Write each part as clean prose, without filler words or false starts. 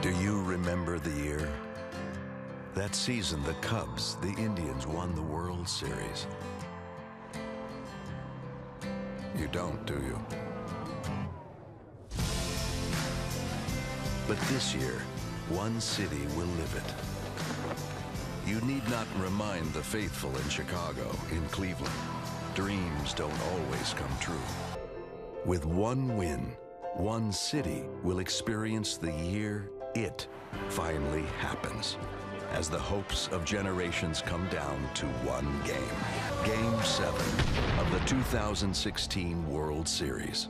Do you remember the year? That season, the Cubs, the Indians, won the World Series. You don't, do you? But this year, one city will live it. You need not remind the faithful in Chicago, in Cleveland. Dreams don't always come true. With one win, one city will experience the year it finally happens, as the hopes of generations come down to one game. Game 7 of the 2016 World Series.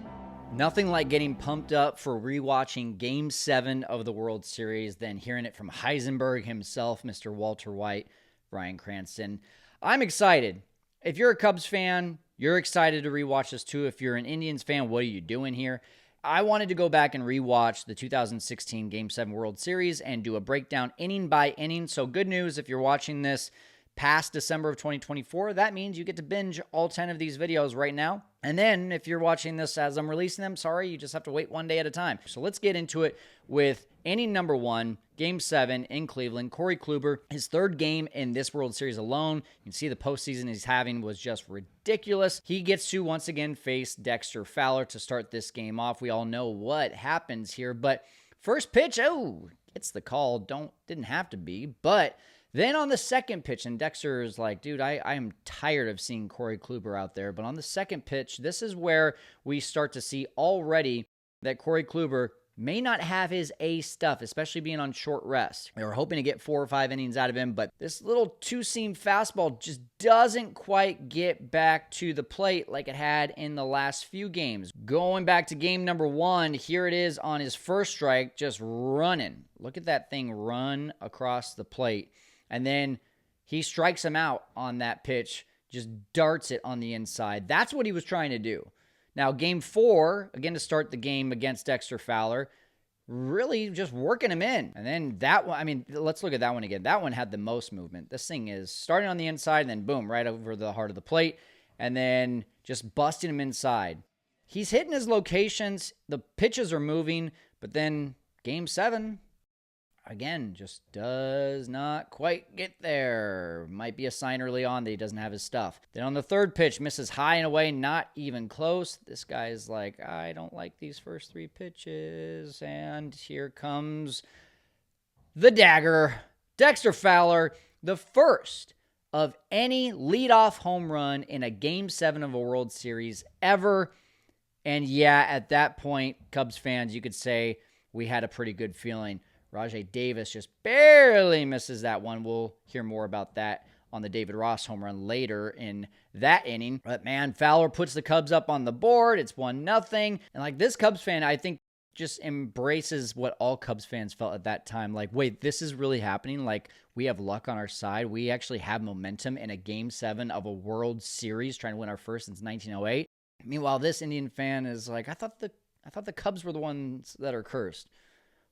Nothing like getting pumped up for rewatching Game 7 of the World Series than hearing it from Heisenberg himself, Mr. Walter White, Bryan Cranston. I'm excited. If you're a Cubs fan, you're excited to rewatch this too. If you're an Indians fan, what are you doing here? I wanted to go back and rewatch the 2016 Game 7 World Series and do a breakdown inning by inning. So good news, if you're watching this past December of 2024, that means you get to binge all 10 of these videos right now. And then if you're watching this as I'm releasing them, sorry, you just have to wait one day at a time. So let's get into it with inning number 1, Game 7 in Cleveland. Corey Kluber, his third game in this World Series alone. You can see the postseason he's having was just ridiculous. He gets to once again face Dexter Fowler to start this game off. We all know what happens here, but first pitch, gets the call. Didn't have to be, but then on the second pitch, and Dexter is like, dude, I am tired of seeing Corey Kluber out there. But on the second pitch, this is where we start to see already that Corey Kluber may not have his A stuff, especially being on short rest. They were hoping to get 4 or 5 innings out of him, but this little two-seam fastball just doesn't quite get back to the plate like it had in the last few games. Going back to game number 1, here it is on his first strike, just running. Look at that thing run across the plate. And then he strikes him out on that pitch, just darts it on the inside. That's what he was trying to do. Now, game 4, again to start the game against Dexter Fowler, really just working him in. And then that one, I mean, let's look at that one again. That one had the most movement. This thing is starting on the inside and then boom, right over the heart of the plate. And then just busting him inside. He's hitting his locations. The pitches are moving. But then game 7... again, just does not quite get there. Might be a sign early on that he doesn't have his stuff. Then on the third pitch, misses high and away, not even close. This guy's like, I don't like these first 3 pitches. And here comes the dagger. Dexter Fowler, the first of any leadoff home run in a Game 7 of a World Series ever. And yeah, at that point, Cubs fans, you could say we had a pretty good feeling. Rajai Davis just barely misses that one. We'll hear more about that on the David Ross home run later in that inning. But man, Fowler puts the Cubs up on the board. It's 1-0. And like this Cubs fan, I think just embraces what all Cubs fans felt at that time. Like, wait, this is really happening? Like, we have luck on our side. We actually have momentum in a Game 7 of a World Series, trying to win our first since 1908. Meanwhile, this Indian fan is like, I thought the Cubs were the ones that are cursed.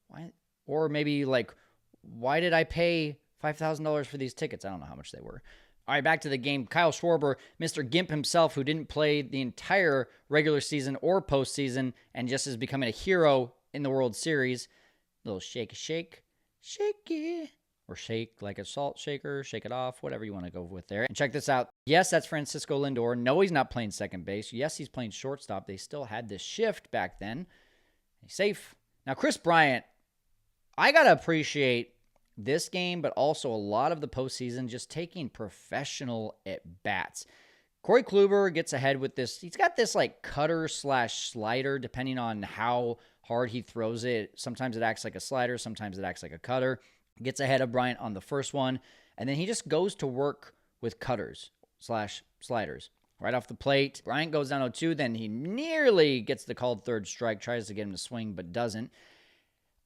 Why? Or maybe like, why did I pay $5,000 for these tickets? I don't know how much they were. All right, back to the game. Kyle Schwarber, Mr. Gimp himself, who didn't play the entire regular season or postseason and just is becoming a hero in the World Series. Little shake, it. Or shake like a salt shaker, shake it off, whatever you want to go with there. And check this out. Yes, that's Francisco Lindor. No, he's not playing second base. Yes, he's playing shortstop. They still had this shift back then. He's safe. Now, Chris Bryant, I got to appreciate this game, but also a lot of the postseason just taking professional at-bats. Corey Kluber gets ahead with this. He's got this like cutter/slider, depending on how hard he throws it. Sometimes it acts like a slider. Sometimes it acts like a cutter. Gets ahead of Bryant on the first one, and then he just goes to work with cutters/sliders. Right off the plate, Bryant goes down 0-2, then he nearly gets the called third strike, tries to get him to swing, but doesn't.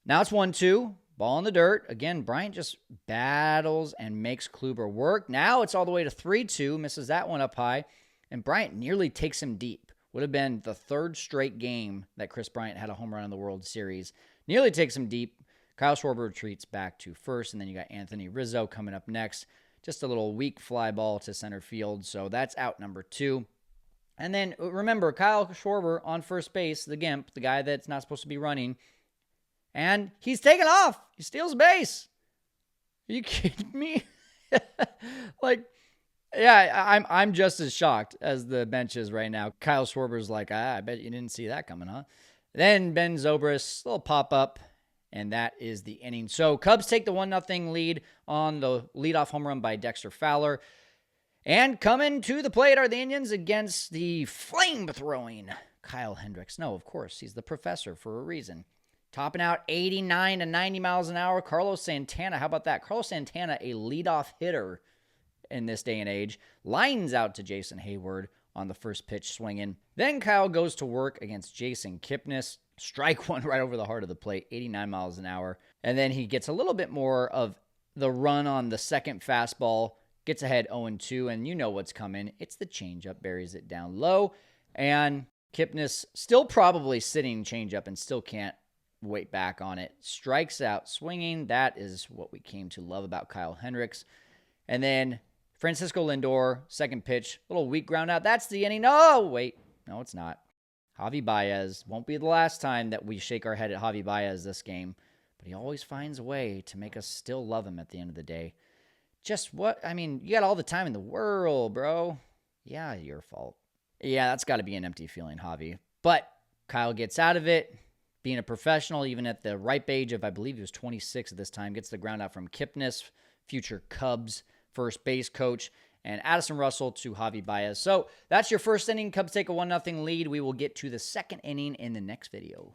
Now it's 1-2, ball in the dirt. Again, Bryant just battles and makes Kluber work. Now it's all the way to 3-2, misses that one up high, and Bryant nearly takes him deep. Would have been the third straight game that Chris Bryant had a home run in the World Series. Nearly takes him deep. Kyle Schwarber retreats back to first, and then you got Anthony Rizzo coming up next. Just a little weak fly ball to center field, so that's out number 2. And then remember, Kyle Schwarber on first base, the Gimp, the guy that's not supposed to be running, And he's taken off. He steals base. Are you kidding me? Like, yeah, I'm just as shocked as the bench is right now. Kyle Schwarber's like, I bet you didn't see that coming, huh? Then Ben Zobrist, little pop-up, and that is the inning. So Cubs take the 1-0 lead on the leadoff home run by Dexter Fowler. And coming to the plate are the Indians against the flame-throwing Kyle Hendricks. No, of course, he's the professor for a reason. Topping out 89 to 90 miles an hour, Carlos Santana. How about that? Carlos Santana, a leadoff hitter in this day and age, lines out to Jason Hayward on the first pitch swinging. Then Kyle goes to work against Jason Kipnis. Strike one right over the heart of the plate, 89 miles an hour. And then he gets a little bit more of the run on the second fastball, gets ahead 0-2, and you know what's coming. It's the changeup, buries it down low. And Kipnis still probably sitting changeup and still can't wait back on it. Strikes out swinging. That is what we came to love about Kyle Hendricks. And then Francisco Lindor, second pitch, little weak ground out. That's the inning. Oh, wait. No, it's not. Javi Baez. Won't be the last time that we shake our head at Javi Baez this game, but he always finds a way to make us still love him at the end of the day. Just what? I mean, you got all the time in the world, bro. Yeah, your fault. Yeah, that's got to be an empty feeling, Javi. But Kyle gets out of it. Being a professional, even at the ripe age of, I believe he was 26 at this time, gets the ground out from Kipnis, future Cubs first base coach, and Addison Russell to Javi Baez. So that's your first inning. Cubs take a 1-0 lead. We will get to the second inning in the next video.